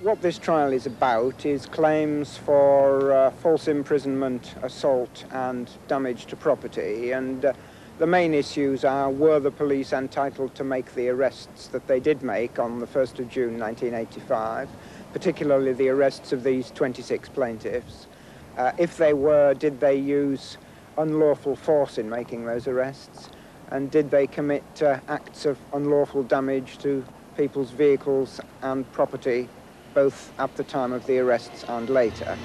What this trial is about is claims for false imprisonment, assault and damage to property, and the main issues are, were the police entitled to make the arrests that they did make on the 1st of June 1985, particularly the arrests of these 26 plaintiffs. If they were, did they use unlawful force in making those arrests, and did they commit acts of unlawful damage to people's vehicles and property, both at the time of the arrests and later.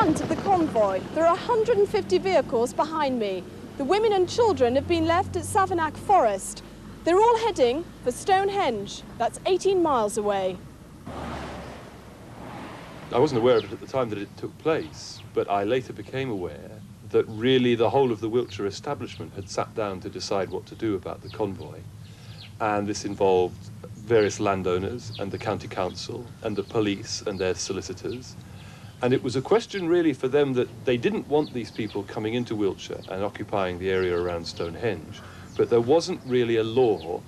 Of the convoy. There are 150 vehicles behind me. The women and children have been left at Savernake Forest. They're all heading for Stonehenge. That's 18 miles away. I wasn't aware of it at the time that it took place, but I later became aware that really the whole of the Wiltshire establishment had sat down to decide what to do about the convoy. And this involved various landowners and the county council and the police and their solicitors. And it was a question really for them that they didn't want these people coming into Wiltshire and occupying the area around Stonehenge, but there wasn't really a law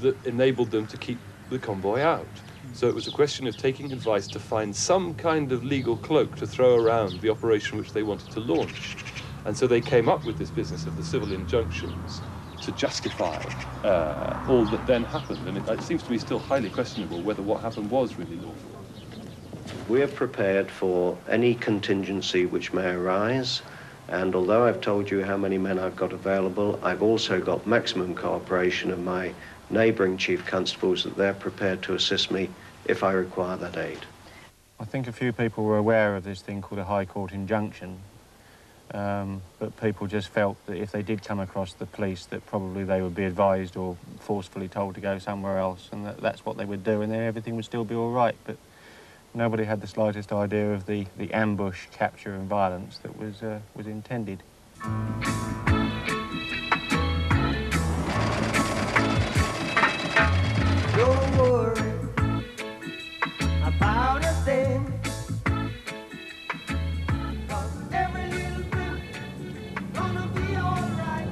that enabled them to keep the convoy out. So it was a question of taking advice to find some kind of legal cloak to throw around the operation which they wanted to launch. And so they came up with this business of the civil injunctions to justify all that then happened. And it seems to me still highly questionable whether what happened was really lawful. We're prepared for any contingency which may arise, and although I've told you how many men I've got available, I've also got maximum cooperation of my neighbouring chief constables that they're prepared to assist me if I require that aid. I think a few people were aware of this thing called a High Court injunction, but people just felt that if they did come across the police that probably they would be advised or forcefully told to go somewhere else, and that's what they would do, and then everything would still be all right. But nobody had the slightest idea of the ambush, capture and violence that was intended. Don't worry about a thing. Every little bit gonna be alright.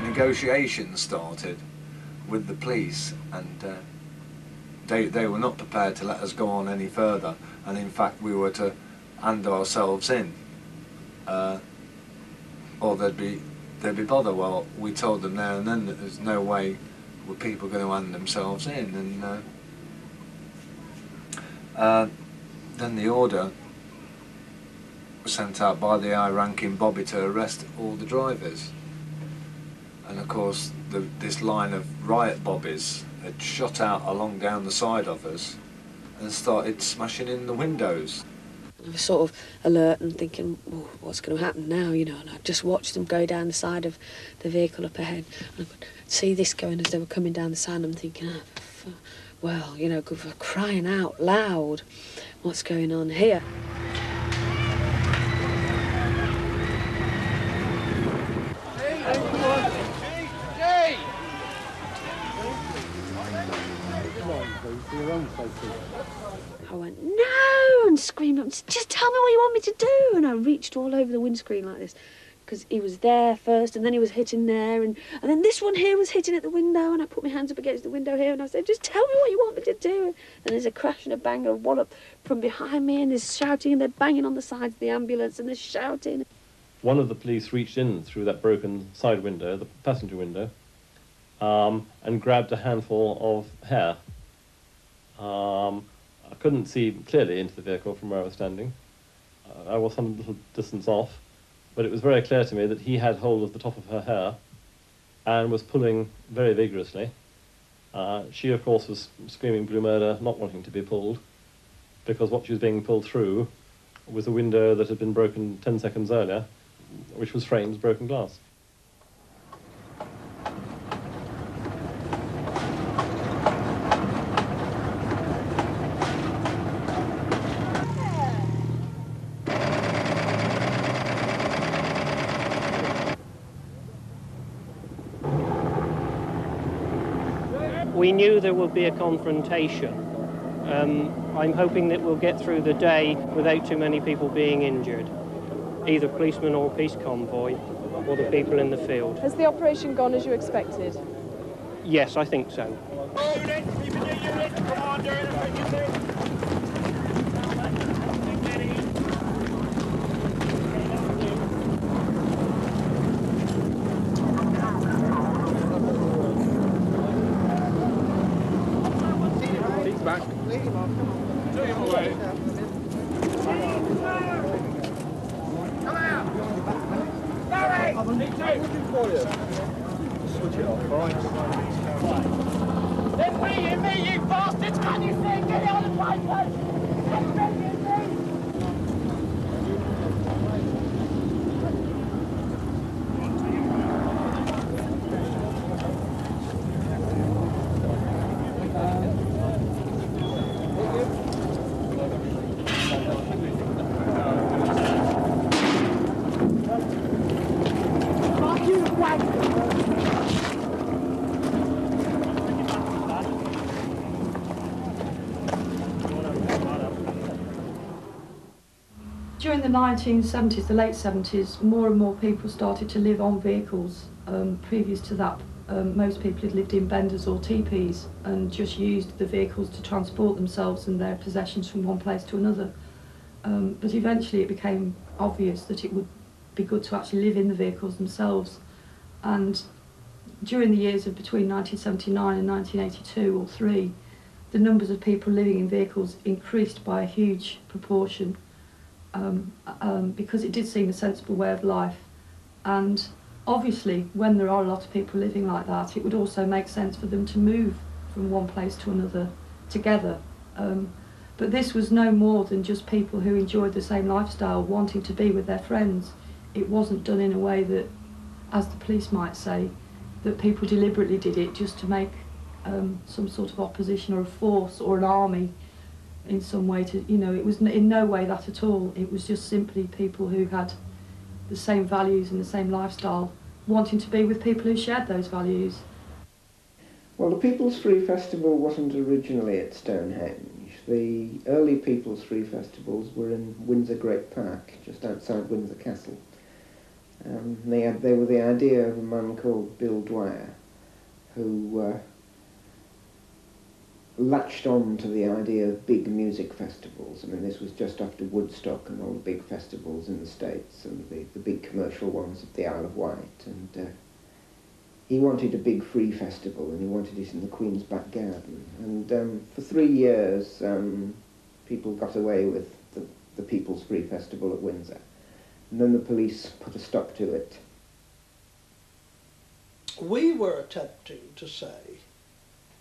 Negotiations started with the police, and they were not prepared to let us go on any further, and in fact we were to hand ourselves in, or they'd be bother. Well, we told them there and then that there's no way were people going to hand themselves in, and then the order was sent out by the high-ranking bobby to arrest all the drivers. And of course, this line of riot bobbies had shot out along down the side of us and started smashing in the windows. I was sort of alert and thinking, oh, what's going to happen now, you know, and I just watched them go down the side of the vehicle up ahead. And I could see this going as they were coming down the side, and I'm thinking, oh, well, you know, for crying out loud, what's going on here? I went, no, and screamed up, just tell me what you want me to do. And I reached all over the windscreen like this, because he was there first, and then he was hitting there, and then this one here was hitting at the window, and I put my hands up against the window here, and I said, just tell me what you want me to do. And there's a crash and a bang and a wallop from behind me, and there's shouting, and they're banging on the sides of the ambulance, and they're shouting. One of the police reached in through that broken side window, the passenger window, and grabbed a handful of hair. I couldn't see clearly into the vehicle from where I was standing. I was some little distance off, but it was very clear to me that he had hold of the top of her hair and was pulling very vigorously. She, of course, was screaming blue murder, not wanting to be pulled, because what she was being pulled through was a window that had been broken 10 seconds earlier, which was framed as broken glass. We knew there would be a confrontation. I'm hoping that we'll get through the day without too many people being injured, either policemen or peace convoy, or the people in the field. Has the operation gone as you expected? Yes, I think so. Back. Switch it off, right? It's me, you bastards! Can you see? Get it on the pipe! During the 1970s, the late 70s, more and more people started to live on vehicles. Previous to that, most people had lived in benders or teepees and just used the vehicles to transport themselves and their possessions from one place to another. But eventually it became obvious that it would be good to actually live in the vehicles themselves. And during the years of between 1979 and 1982 or 3, the numbers of people living in vehicles increased by a huge proportion. Because it did seem a sensible way of life, and obviously when there are a lot of people living like that, it would also make sense for them to move from one place to another together. But this was no more than just people who enjoyed the same lifestyle wanting to be with their friends. It wasn't done in a way that, as the police might say, that people deliberately did it just to make some sort of opposition or a force or an army in some way to, you know, it was in no way that at all. It was just simply people who had the same values and the same lifestyle, wanting to be with people who shared those values. Well, the People's Free Festival wasn't originally at Stonehenge. The early People's Free Festivals were in Windsor Great Park, just outside Windsor Castle. They were the idea of a man called Bill Dwyer, who latched on to the idea of big music festivals. I mean, this was just after Woodstock and all the big festivals in the States and the big commercial ones at the Isle of Wight. And he wanted a big free festival, and he wanted it in the Queen's back garden. And for 3 years, people got away with the People's Free Festival at Windsor. And then the police put a stop to it. We were attempting to say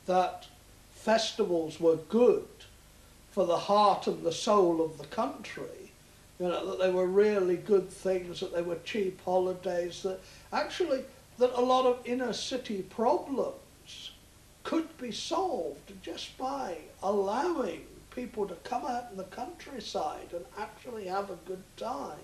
that festivals were good for the heart and the soul of the country, you know, that they were really good things, that they were cheap holidays, that actually that a lot of inner city problems could be solved just by allowing people to come out in the countryside and actually have a good time.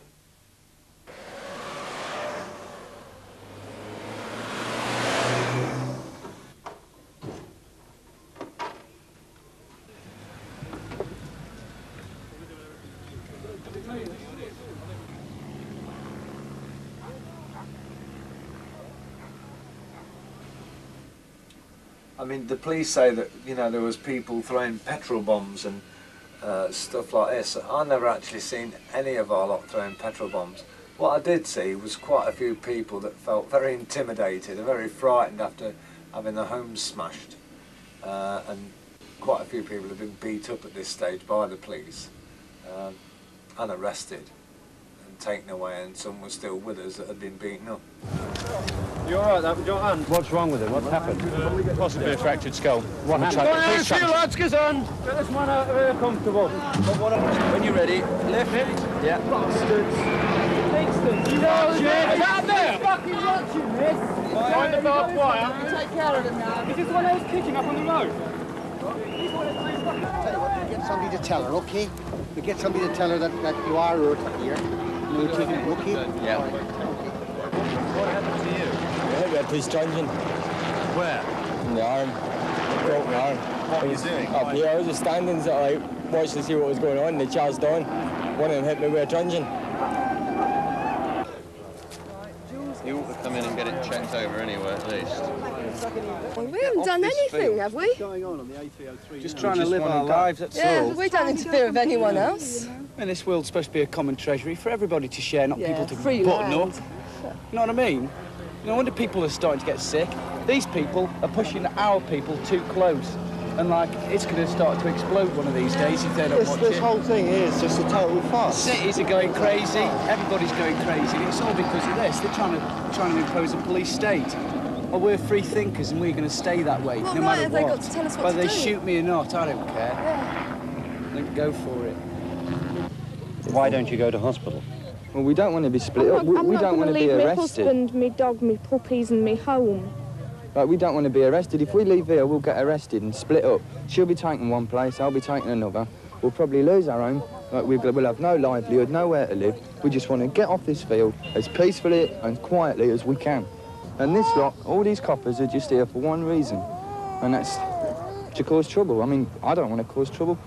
I mean, the police say that, you know, there was people throwing petrol bombs and stuff like this. I never actually seen any of our lot throwing petrol bombs. What I did see was quite a few people that felt very intimidated and very frightened after having their homes smashed. And quite a few people have been beat up at this stage by the police and arrested and taken away, and some were still with us that had been beaten up. You all right, that with your hand? What's wrong with it? What's happened? Possibly a fractured skull. What happened? Go on, a few lads, get on! Get this man out of here comfortable. When you're ready, lift it. Yeah. Bastards. You watch it! Is that there? Fucking watching this! Find the barbed wire. Take care of them now. Is this the one that was kicking up on the road? Tell you what, we get somebody to tell her, okay? We get somebody to tell her that you are hurt here. We'll take it, okay? Yeah. What happened to you? I hit me a police truncheon. Where? In the arm. Broke my arm. What were you doing? Up here, I was just standing, so I watched to see what was going on, and they charged on. One of them hit me with a truncheon. You ought to come in and get it checked over anyway, at least. Well, we haven't done anything, have we? Just trying to live our lives, that's all. We don't interfere with anyone else. And this world's supposed to be a common treasury for everybody to share, not people to free button land. up. You know what I mean? No wonder people are starting to get sick. These people are pushing our people too close. And, like, it's going to start to explode one of these days if they don't watch it. This whole thing is just a total farce. Cities are going crazy, everybody's going crazy, and it's all because of this. They're trying to impose a police state. Well, we're free thinkers and we're going to stay that way, What no right matter have what. they got to tell us what Whether to they do? shoot me or not, I don't care. Yeah. Then go for it. Why don't you go to hospital? Well, we don't want to be split up. We don't want to be leave my arrested. husband, me dog, me puppies and me home. Like, we don't want to be arrested. If we leave here, we'll get arrested and split up. She'll be taken one place, I'll be taken another. We'll probably lose our home. Like, we'll have no livelihood, nowhere to live. We just want to get off this field as peacefully and quietly as we can. And this lot, all these coppers are just here for one reason, and that's to cause trouble. I mean, I don't want to cause trouble.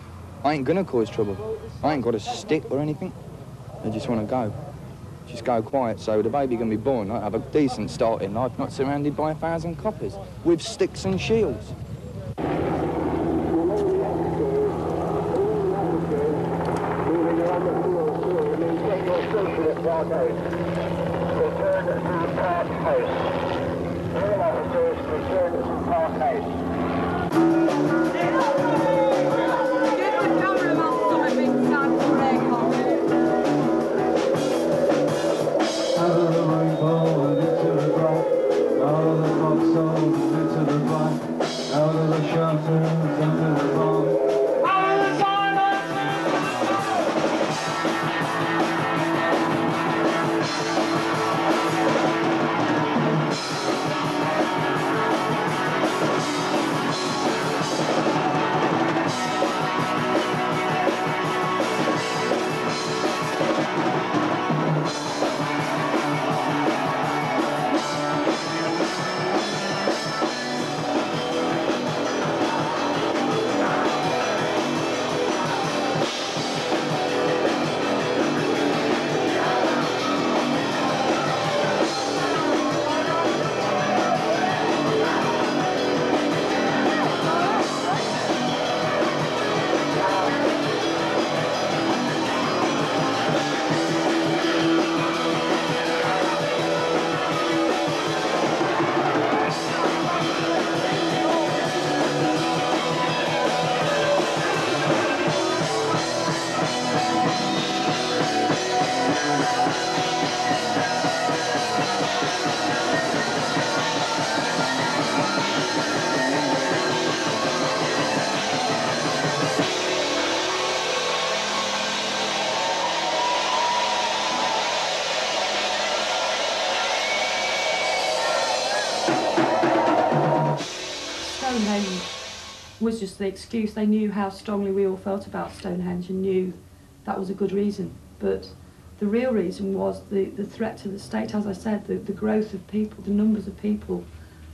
I ain't gonna cause trouble. I ain't got a stick or anything. I just want to go. Just go quiet so the baby can be born. I have a decent start in life, not surrounded by 1,000 coppers with sticks and shields. Stonehenge was just the excuse. They knew how strongly we all felt about Stonehenge and knew that was a good reason. But the real reason was the threat to the state. As I said, the growth of people, the numbers of people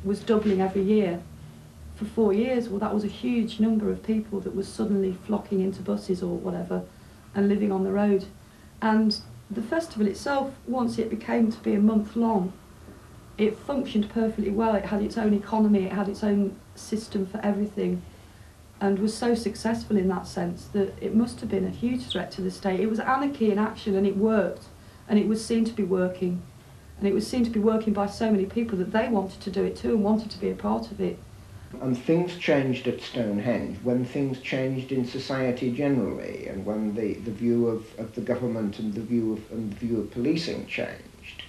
was doubling every year. For 4 years, well, that was a huge number of people that was suddenly flocking into buses or whatever and living on the road. And the festival itself, once it became to be a month long, it functioned perfectly well. It had its own economy, it had its own system for everything, and was so successful in that sense that it must have been a huge threat to the state. It was anarchy in action, and it worked, and it was seen to be working, and it was seen to be working by so many people that they wanted to do it too and wanted to be a part of it. And things changed at Stonehenge when things changed in society generally, and when the view of the government and the view of policing changed.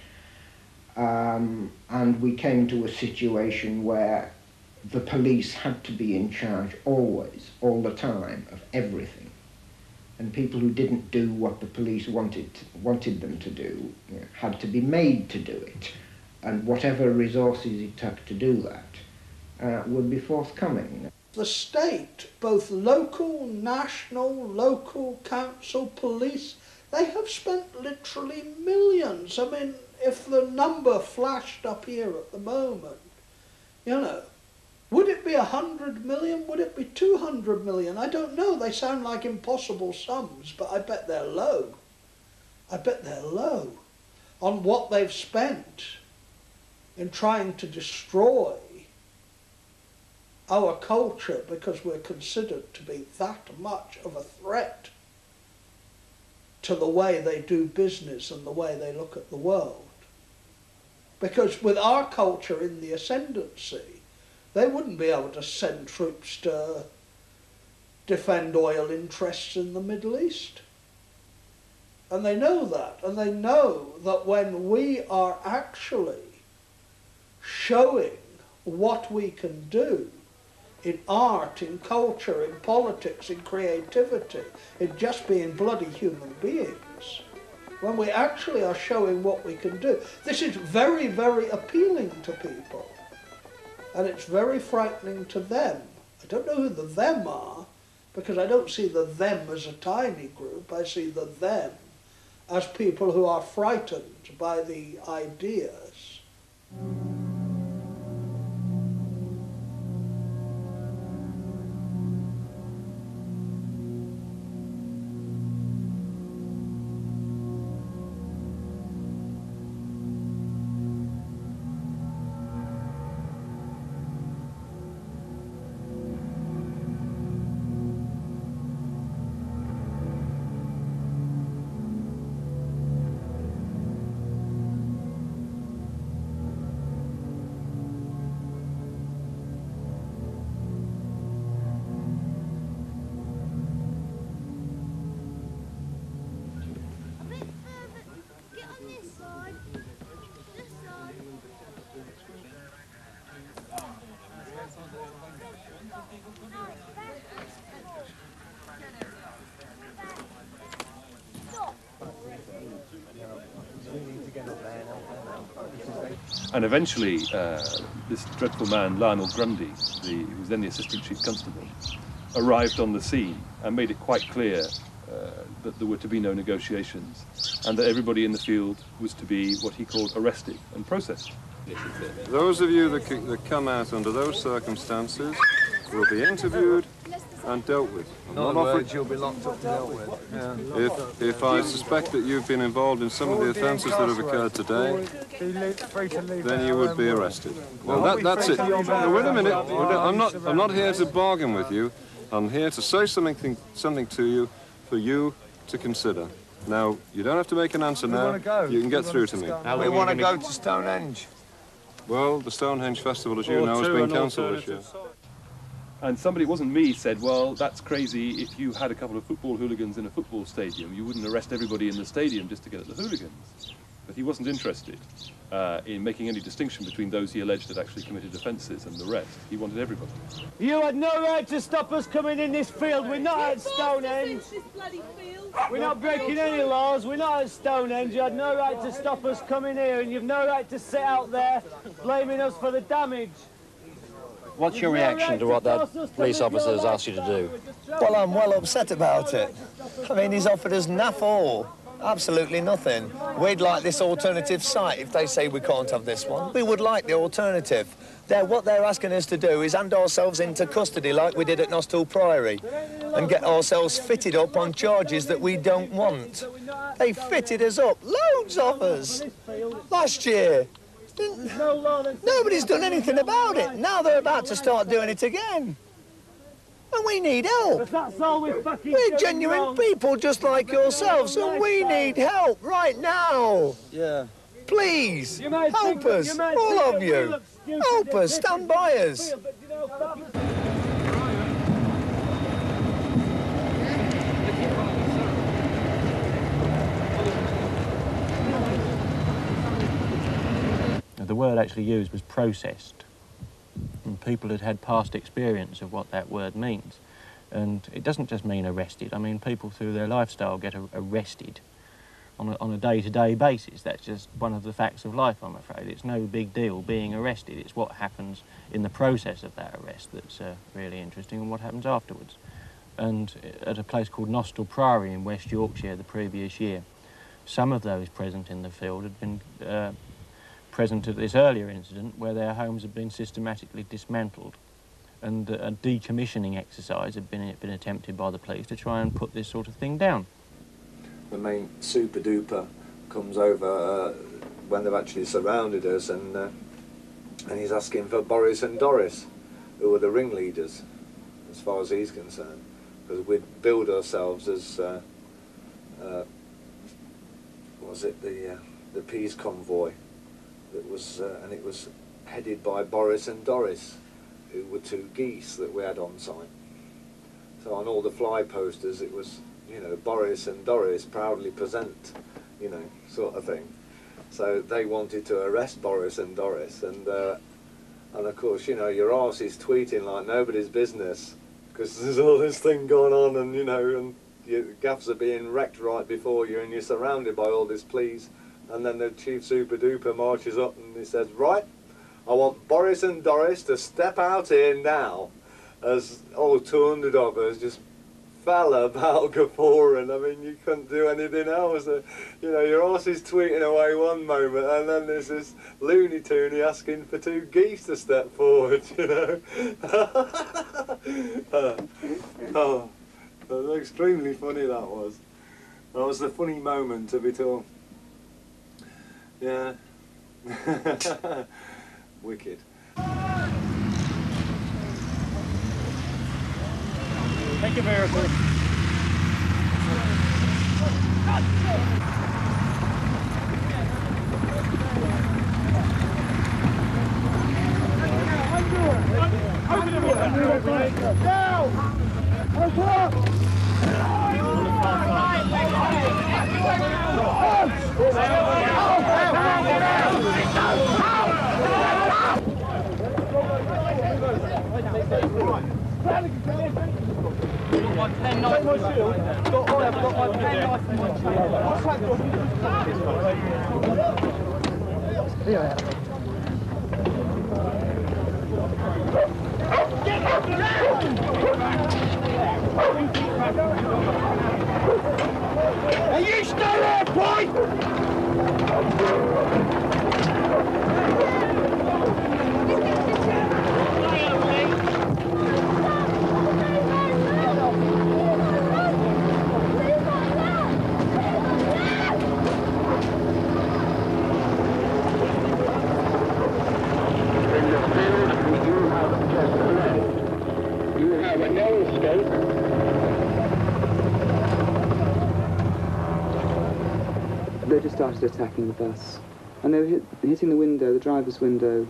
And we came to a situation where the police had to be in charge always, all the time, of everything. And people who didn't do what the police wanted them to do, you know, had to be made to do it. And whatever resources it took to do that would be forthcoming. The state, both local, national, local council, police, they have spent literally millions. I mean, if the number flashed up here at the moment, you know, would it be 100 million? Would it be 200 million? I don't know. They sound like impossible sums, but I bet they're low. I bet they're low on what they've spent in trying to destroy our culture because we're considered to be that much of a threat to the way they do business and the way they look at the world. Because with our culture in the ascendancy, they wouldn't be able to send troops to defend oil interests in the Middle East. And they know that. And they know that when we are actually showing what we can do in art, in culture, in politics, in creativity, in just being bloody human beings, when we actually are showing what we can do, this is very, very appealing to people. And it's very frightening to them. I don't know who the them are, because I don't see the them as a tiny group. I see the them as people who are frightened by the ideas. And eventually, this dreadful man, Lionel Grundy, who was then the Assistant Chief Constable, arrived on the scene and made it quite clear that there were to be no negotiations and that everybody in the field was to be what he called arrested and processed. Those of you that come out under those circumstances will be interviewed and dealt with. In other words, you'll be locked up and dealt with. Yeah. If I suspect that you've been involved in some of the offences that have occurred today, then you would be arrested. Well, that's it. Now, wait a minute. I'm not here to bargain with you. I'm here to say something to you for you to consider. Now, you don't have to make an answer now. You can get through to me. We want to go to Stonehenge. Well, the Stonehenge Festival, as you know, has been cancelled this year. And somebody, it wasn't me, said, well, that's crazy. If you had a couple of football hooligans in a football stadium, you wouldn't arrest everybody in the stadium just to get at the hooligans. But he wasn't interested in making any distinction between those he alleged had actually committed offences and the rest. He wanted everybody. You had no right to stop us coming in this field. We're not at Stonehenge. We're not breaking any laws. We're not at Stonehenge. You had no right to stop us coming here, and you've no right to sit out there blaming us for the damage. What's your reaction to what that police officer has asked you to do? Well, I'm well upset about it. I mean, he's offered us naff all. Absolutely nothing. We'd like this alternative site. If they say we can't have this one, we would like the alternative. What they're asking us to do is hand ourselves into custody like we did at Nostell Priory and get ourselves fitted up on charges that we don't want. They fitted us up, loads of us, last year. Nobody's done anything about it. Now they're about to start doing it again. And we need help. We're genuine people just like yourselves, and we need help right now. Yeah. Please, help us, all of you. Help us, stand by us. The word actually used was processed, and people had had past experience of what that word means. And it doesn't just mean arrested. I mean, people through their lifestyle get arrested on a day-to-day basis. That's just one of the facts of life, I'm afraid. It's no big deal being arrested. It's what happens in the process of that arrest that's really interesting, and what happens afterwards. And at a place called Nostell Priory in West Yorkshire the previous year, some of those present in the field had been present at this earlier incident where their homes had been systematically dismantled, and a decommissioning exercise had been attempted by the police to try and put this sort of thing down. The main super duper comes over when they've actually surrounded us, and he's asking for Boris and Doris, who are the ringleaders, as far as he's concerned, because we'd billed ourselves as was it the peace convoy that was, and it was headed by Boris and Doris, who were two geese that we had on site. So on all the fly posters it was, you know, Boris and Doris proudly present, you know, sort of thing. So they wanted to arrest Boris and Doris, and of course, you know, your arse is tweeting like nobody's business, because there's all this thing going on, and you know, and your gaffs are being wrecked right before you, and you're surrounded by all this police. And then the chief super duper marches up and he says, right, I want Boris and Doris to step out here now, as all 200 of us just fell about guffawing. I mean, you couldn't do anything else. You know, your horse is tweeting away one moment, and then there's this Looney Tooney asking for two geese to step forward, you know. Oh, that was extremely funny, that was. That was the funny moment of it all. Yeah. Wicked. Take a miracle. Are you still there, boy? They just started attacking the bus, and they were hitting the window, the driver's window,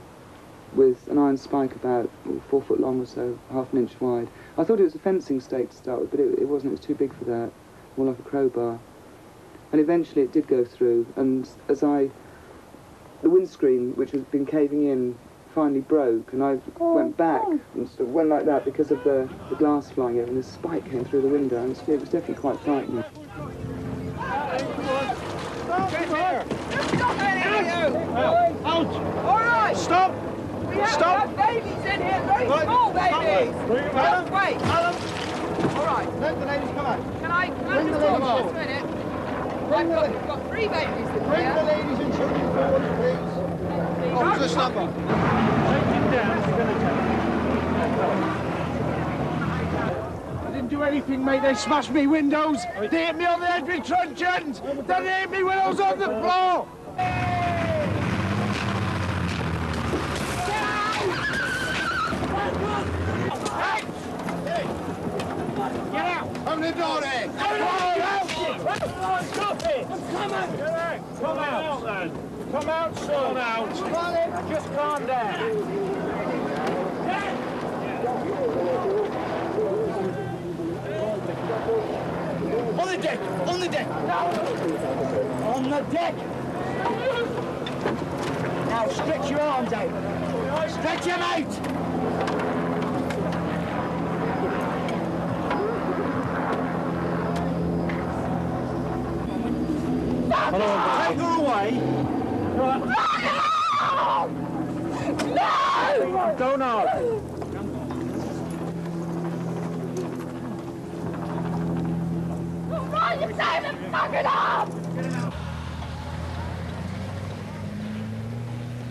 with an iron spike about 4 foot long or so, half an inch wide. I thought it was a fencing stake to start with, but it wasn't. It was too big for that, more like a crowbar. And eventually it did go through, and the windscreen, which had been caving in, finally broke, and I went back and sort of went like that because of the glass flying over, and the spike came through the window, and it was definitely quite frightening. Out! All right! Stop! We have babies in here, very small babies! Just wait! All right. Let the ladies come out. Can I just talk just a minute? I've got 3 babies in here. Bring the ladies and children forward, please. What's this number? I didn't do anything, mate. They smashed me windows. They hit me on the head with truncheons. They hit me when I was on the floor. Come out then. Come out, son. Come out. Come on in. Just calm down. On the deck! On the deck! No! On the deck! Now stretch your arms out. Stretch them out! Hello, take her away. Right. No! Don't argue. You time to fuck it up!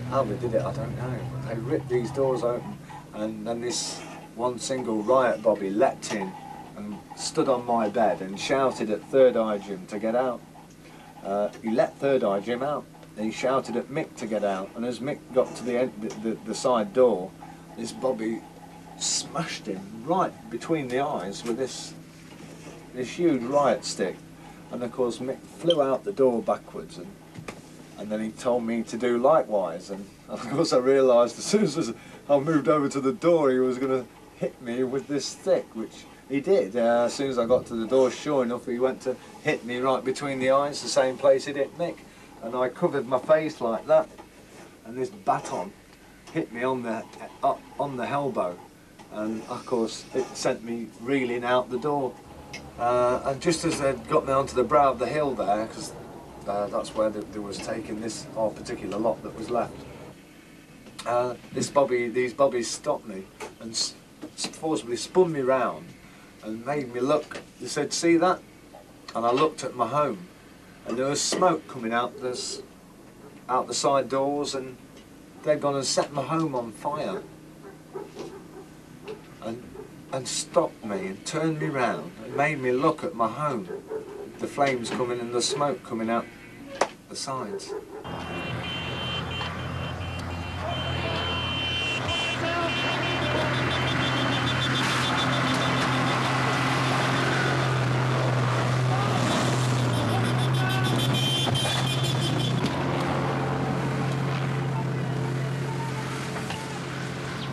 How they did it, I don't know. They ripped these doors open, and then this one single riot bobby leapt in and stood on my bed and shouted at Third Eye Jim to get out. He let Third Eye Jim out. He shouted at Mick to get out, and as Mick got to the side door, this bobby smashed him right between the eyes with this huge riot stick. And of course Mick flew out the door backwards, and then he told me to do likewise, and of course I realised as soon as I moved over to the door he was going to hit me with this stick, which he did. As soon as I got to the door, sure enough, he went to hit me right between the eyes, the same place it hit Mick, and I covered my face like that, and this baton hit me on the elbow, and of course it sent me reeling out the door. And just as they'd got me onto the brow of the hill there, because that's where they was taking this particular lot that was left, these bobbies stopped me and forcibly spun me round and made me look. They said, "See that?" And I looked at my home, and there was smoke coming out the side doors, and they'd gone and set my home on fire. And stopped me and turned me round and made me look at my home, the flames coming and the smoke coming out the sides.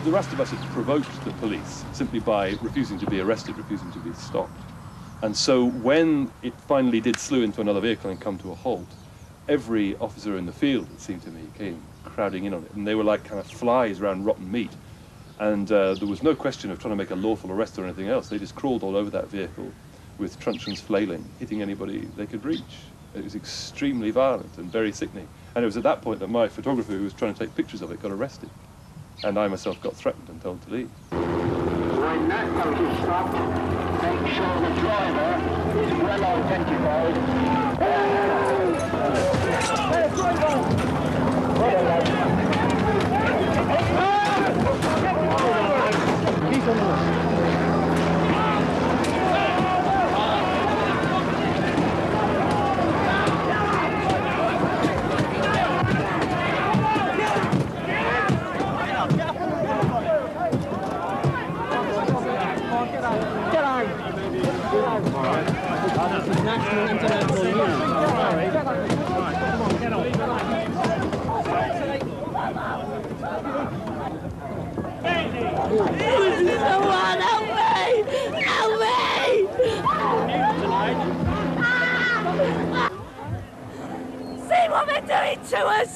The rest of us had provoked the police simply by refusing to be arrested, refusing to be stopped. And so when it finally did slew into another vehicle and come to a halt, every officer in the field, it seemed to me, came crowding in on it. And they were like kind of flies around rotten meat. And there was no question of trying to make a lawful arrest or anything else. They just crawled all over that vehicle with truncheons flailing, hitting anybody they could reach. It was extremely violent and very sickening. And it was at that point that my photographer, who was trying to take pictures of it, got arrested. And I myself got threatened and told to leave. When that boat is stopped, make sure the driver is well identified. He's on the national, international news. Sorry. Come on, get on. Someone help me! Help me! See what they're doing to us!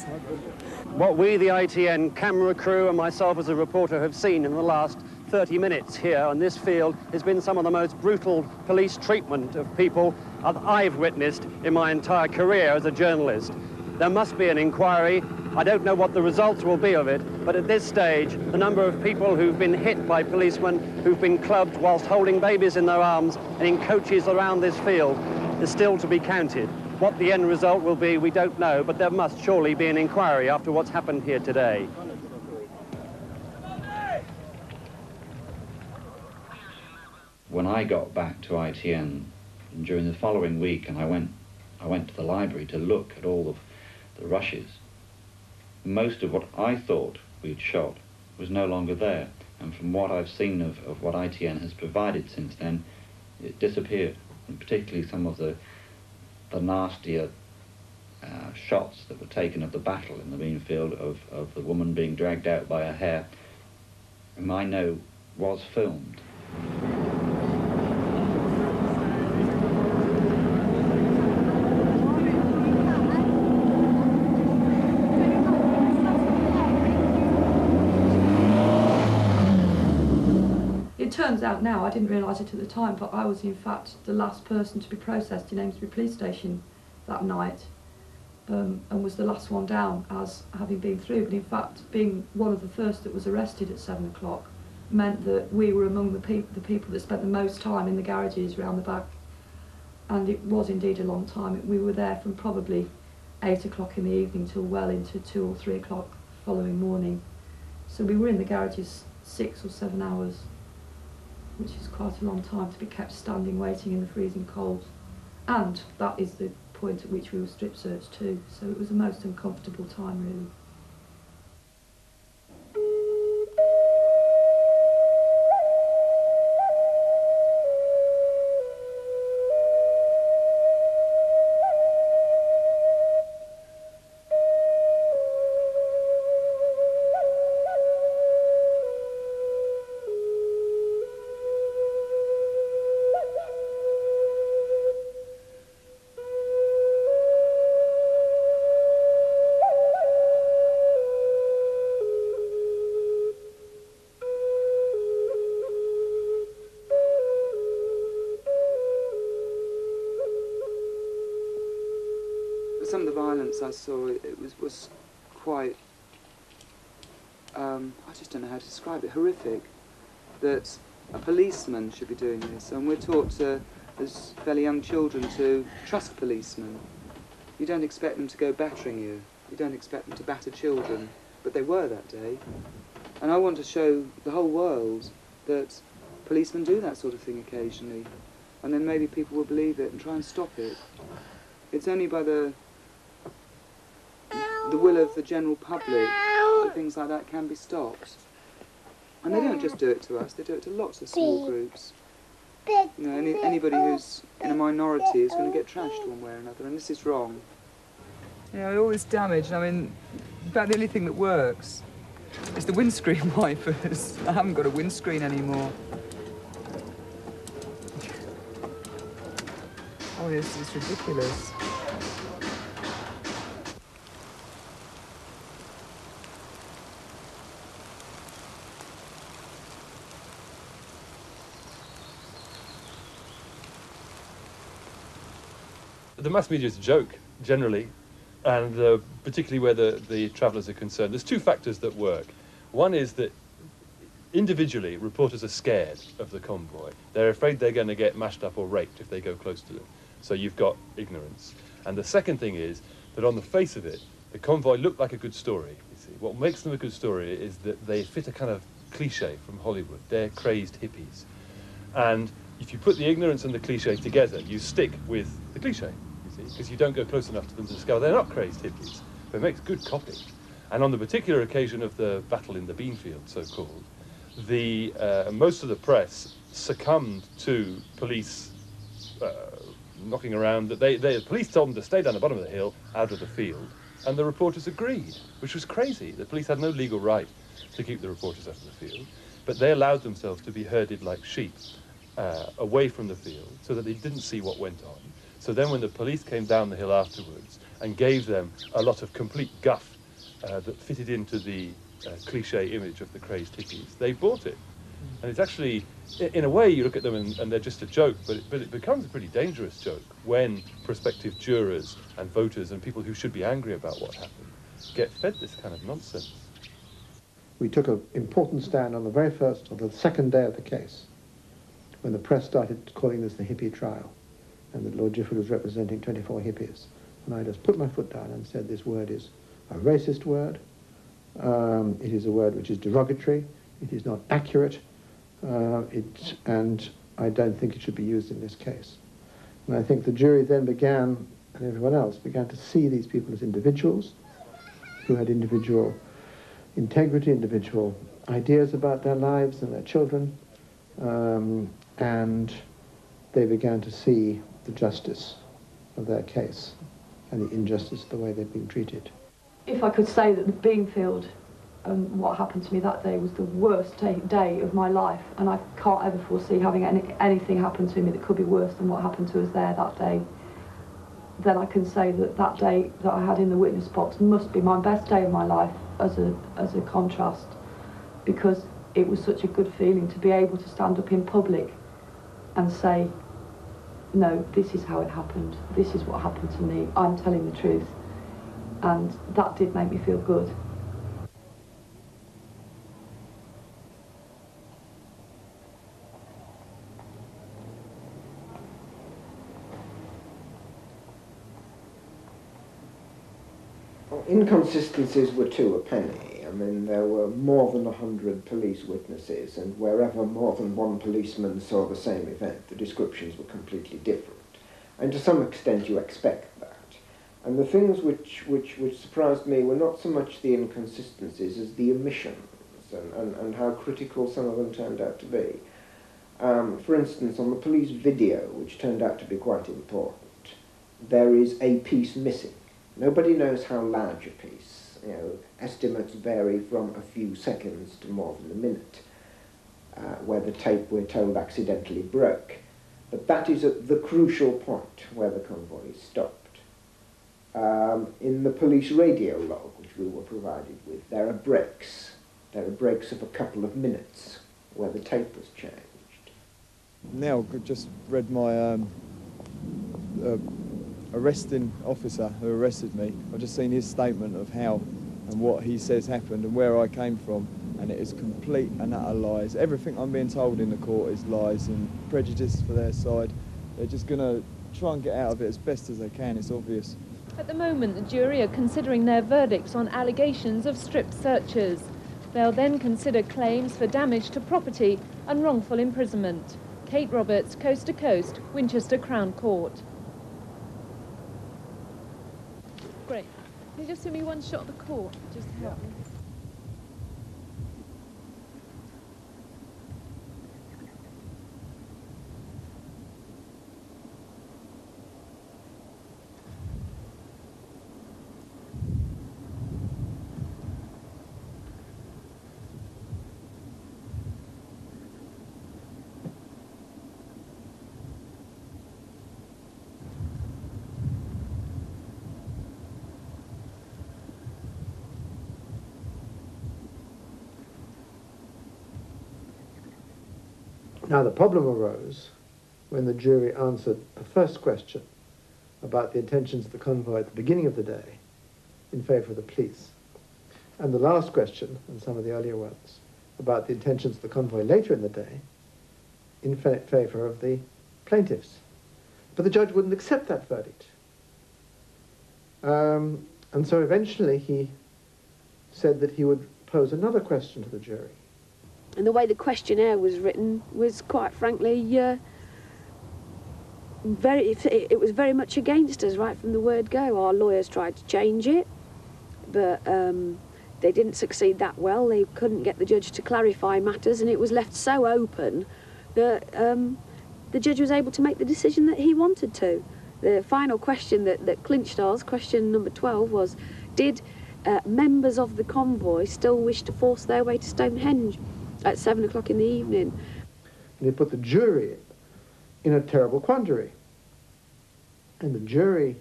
What we, the ITN camera crew, and myself as a reporter have seen in the last 30 minutes here on this field has been some of the most brutal police treatment of people I've witnessed in my entire career as a journalist. There must be an inquiry. I don't know what the results will be of it, but at this stage, the number of people who've been hit by policemen, who've been clubbed whilst holding babies in their arms and in coaches around this field is still to be counted. What the end result will be, we don't know, but there must surely be an inquiry after what's happened here today. When I got back to ITN during the following week, and I went to the library to look at all of the rushes, most of what I thought we'd shot was no longer there, and from what I've seen of what ITN has provided since then, it disappeared, and particularly some of the nastier shots that were taken of the battle in the Beanfield of the woman being dragged out by her hair, whom I know was filmed. It turns out now, I didn't realise it at the time, but I was in fact the last person to be processed in Amesbury Police Station that night, and was the last one down as having been through. But in fact, being one of the first that was arrested at 7 o'clock meant that we were among the people that spent the most time in the garages round the back. And it was indeed a long time. We were there from probably 8 o'clock in the evening till well into 2 or 3 o'clock the following morning. So we were in the garages 6 or 7 hours, which is quite a long time to be kept standing waiting in the freezing cold. And that is the point at which we were strip searched too, so it was a most uncomfortable time really. Some of the violence I saw, it was quite, I just don't know how to describe it, horrific, that a policeman should be doing this. And we're taught to, as fairly young children, to trust policemen. You don't expect them to go battering you. You don't expect them to batter children, but they were that day. And I want to show the whole world that policemen do that sort of thing occasionally. And then maybe people will believe it and try and stop it. It's only by the will of the general public that things like that can be stopped. And they don't just do it to us, they do it to lots of small groups. You know, anybody who's in a minority is going to get trashed one way or another, and this is wrong. You know, all this damage, I mean, about the only thing that works is the windscreen wipers. I haven't got a windscreen anymore. Oh, this is ridiculous. The mass media is a joke, generally, and particularly where the travellers are concerned. There's two factors that work. One is that individually, reporters are scared of the convoy. They're afraid they're going to get mashed up or raped if they go close to them. So you've got ignorance. And the second thing is that on the face of it, the convoy looked like a good story, you see. What makes them a good story is that they fit a kind of cliche from Hollywood. They're crazed hippies. And if you put the ignorance and the cliche together, you stick with the cliche, you see, because you don't go close enough to them to discover they're not crazed hippies. But it makes good copy. And on the particular occasion of the battle in the Beanfield, so-called, most of the press succumbed to police knocking around. The police told them to stay down the bottom of the hill, out of the field, and the reporters agreed, which was crazy. The police had no legal right to keep the reporters out of the field, but they allowed themselves to be herded like sheep away from the field so that they didn't see what went on. So then when the police came down the hill afterwards and gave them a lot of complete guff that fitted into the cliche image of the crazed hippies, they bought it. And it's actually, in a way, you look at them and they're just a joke, but it becomes a pretty dangerous joke when prospective jurors and voters and people who should be angry about what happened get fed this kind of nonsense. We took an important stand on the very first or the second day of the case, when the press started calling this the hippie trial, and that Lord Gifford was representing 24 hippies. And I just put my foot down and said this word is a racist word. It is a word which is derogatory. It is not accurate. And I don't think it should be used in this case. And I think the jury then began, and everyone else, began to see these people as individuals who had individual integrity, individual ideas about their lives and their children, and they began to see the justice of their case. and the injustice of the way they've been treated. If I could say that the Beanfield and what happened to me that day was the worst day of my life, and I can't ever foresee having anything happen to me that could be worse than what happened to us there that day, then I can say that that day that I had in the witness box must be my best day of my life as a contrast, because it was such a good feeling to be able to stand up in public and say, no, this is how it happened, this is what happened to me, I'm telling the truth. And that did make me feel good. Well, inconsistencies were two a penny. I mean, there were more than 100 police witnesses, and wherever more than one policeman saw the same event, the descriptions were completely different. And to some extent you expect that. And the things which surprised me were not so much the inconsistencies as the omissions, and how critical some of them turned out to be. For instance, on the police video, which turned out to be quite important, there is a piece missing. Nobody knows how large a piece. You know, estimates vary from a few seconds to more than a minute, where the tape, we're told, accidentally broke. But that is at the crucial point where the convoy stopped. In the police radio log, which we were provided with, there are breaks. There are breaks of a couple of minutes where the tape was changed. Now, I've just read my arresting officer who arrested me. I've just seen his statement of how and what he says happened and where I came from, and it is complete and utter lies. Everything I'm being told in the court is lies and prejudice for their side. They're just going to try and get out of it as best as they can, it's obvious. At the moment, the jury are considering their verdicts on allegations of strip searches. They'll then consider claims for damage to property and wrongful imprisonment. Kate Roberts, Coast to Coast, Winchester Crown Court. Great. Can you just give me one shot of the court, just to help me? Now, the problem arose when the jury answered the first question about the intentions of the convoy at the beginning of the day in favour of the police, and the last question, and some of the earlier ones, about the intentions of the convoy later in the day in favour of the plaintiffs. But the judge wouldn't accept that verdict. And so eventually he said that he would pose another question to the jury. And the way the questionnaire was written was, quite frankly, it was very much against us right from the word go. Our lawyers tried to change it, but they didn't succeed that well. They couldn't get the judge to clarify matters, and it was left so open that the judge was able to make the decision that he wanted to. The final question that clinched ours, question number 12, was, did members of the convoy still wish to force their way to Stonehenge at 7 o'clock in the evening? And he put the jury in a terrible quandary. And the jury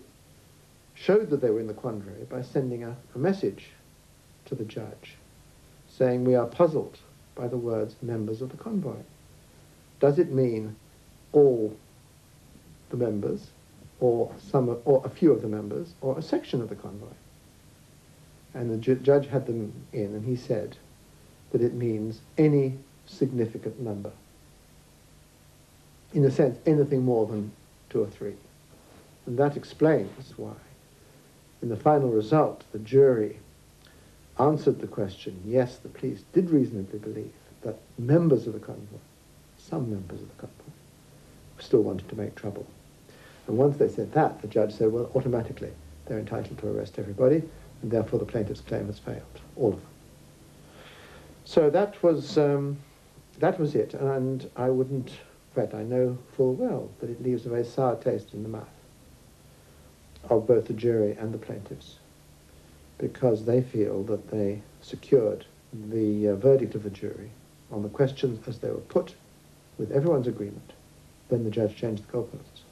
showed that they were in the quandary by sending a message to the judge saying, we are puzzled by the words members of the convoy. Does it mean all the members, or a few of the members, or a section of the convoy? And the judge had them in, and he said that it means any significant number. In a sense, anything more than 2 or 3. And that explains why, in the final result, the jury answered the question, yes, the police did reasonably believe that members of the convoy, some members of the convoy, still wanted to make trouble. And once they said that, the judge said, well, automatically, they're entitled to arrest everybody, and therefore the plaintiff's claim has failed, all of them. So that was it, and I wouldn't, in fact, I know full well that it leaves a very sour taste in the mouth. of both the jury and the plaintiffs, because they feel that they secured the verdict of the jury on the questions as they were put with everyone's agreement. Then the judge changed the goalposts.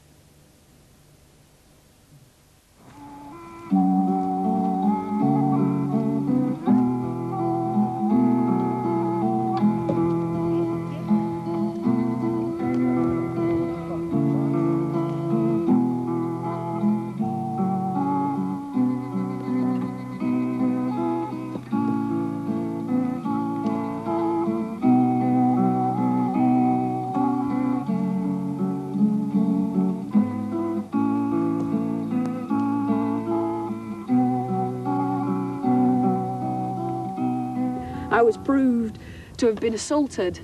I was proved to have been assaulted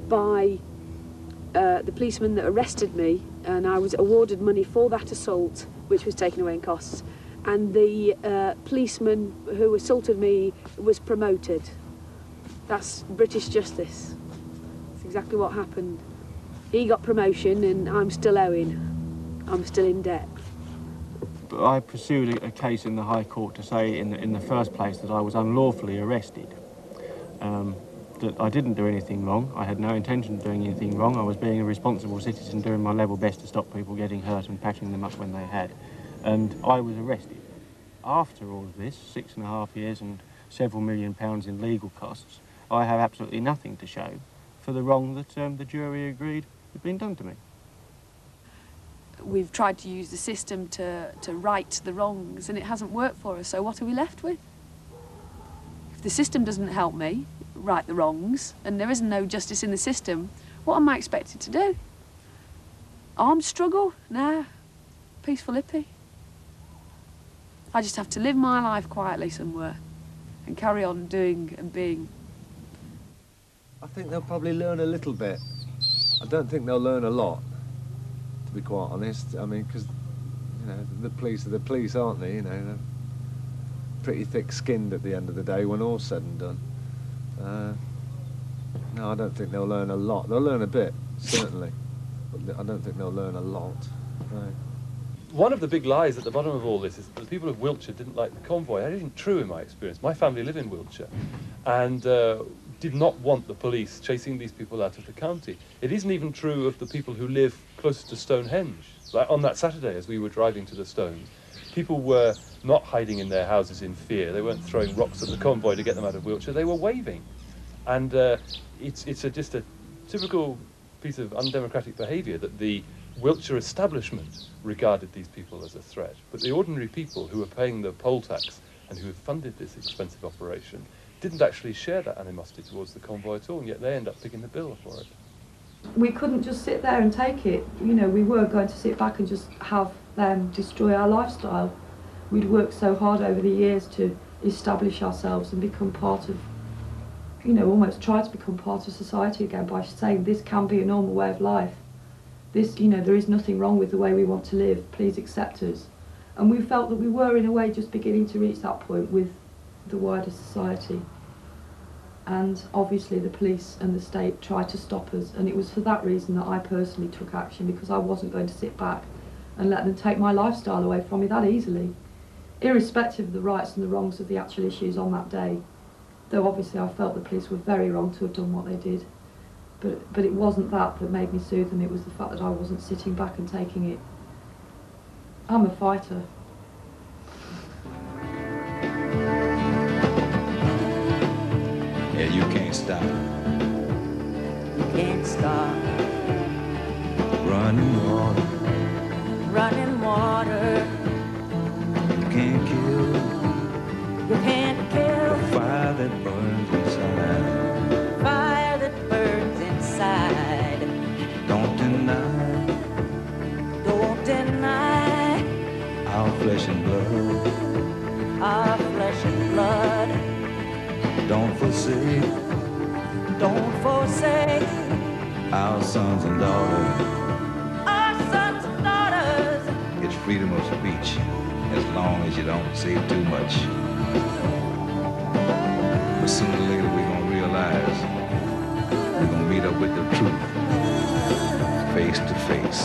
by the policeman that arrested me, and I was awarded money for that assault, which was taken away in costs. And the policeman who assaulted me was promoted. That's British justice. That's exactly what happened. He got promotion and I'm still owing. I'm still in debt. I pursued a case in the High Court to say in the first place that I was unlawfully arrested. That I didn't do anything wrong. I had no intention of doing anything wrong. I was being a responsible citizen, doing my level best to stop people getting hurt and patching them up when they had. And I was arrested. After all of this, 6.5 years and several £1 million in legal costs, I have absolutely nothing to show for the wrong that the jury agreed had been done to me. We've tried to use the system to right the wrongs, and it hasn't worked for us, so what are we left with? If the system doesn't help me right the wrongs, and there isn't no justice in the system, what am I expected to do? Armed struggle? Nah. Peaceful hippie. I just have to live my life quietly somewhere and carry on doing and being. I think they'll probably learn a little bit. I don't think they'll learn a lot, to be quite honest. I mean, because, you know, the police are the police, aren't they? You know, they're pretty thick-skinned at the end of the day when all's said and done. No, I don't think they'll learn a lot. They'll learn a bit, certainly, but I don't think they'll learn a lot. No. One of the big lies at the bottom of all this is that the people of Wiltshire didn't like the convoy. That isn't true in my experience. My family live in Wiltshire and did not want the police chasing these people out of the county. It isn't even true of the people who live closer to Stonehenge. Like on that Saturday, as we were driving to the Stones, people were not hiding in their houses in fear. They weren't throwing rocks at the convoy to get them out of Wiltshire. They were waving. And it's just a typical piece of undemocratic behaviour that the Wiltshire establishment regarded these people as a threat. But the ordinary people who were paying the poll tax and who had funded this expensive operation didn't actually share that animosity towards the convoy at all, and yet they end up picking the bill for it. We couldn't just sit there and take it. You know, we were going to sit back and just have them destroy our lifestyle. We'd worked so hard over the years to establish ourselves and become part of, you know, almost try to become part of society again by saying this can be a normal way of life. This, you know, there is nothing wrong with the way we want to live, please accept us. And we felt that we were in a way just beginning to reach that point with the wider society. And obviously the police and the state tried to stop us, and it was for that reason that I personally took action, because I wasn't going to sit back and let them take my lifestyle away from me that easily, irrespective of the rights and the wrongs of the actual issues on that day. Though obviously I felt the police were very wrong to have done what they did. But it wasn't that made me sue them, it was the fact that I wasn't sitting back and taking it. I'm a fighter. Yeah, you can't stop. You can't stop. Running water. Running water. You can't kill. You can't kill. The fire that burns inside. Fire that burns inside. Don't deny. Don't deny. Our flesh and blood. Our flesh and blood. Don't forsake. Don't forsake. Our sons and daughters. Our sons and daughters. It's freedom of speech, as long as you don't say too much. But sooner or later we're gonna realize we're gonna meet up with the truth, face to face.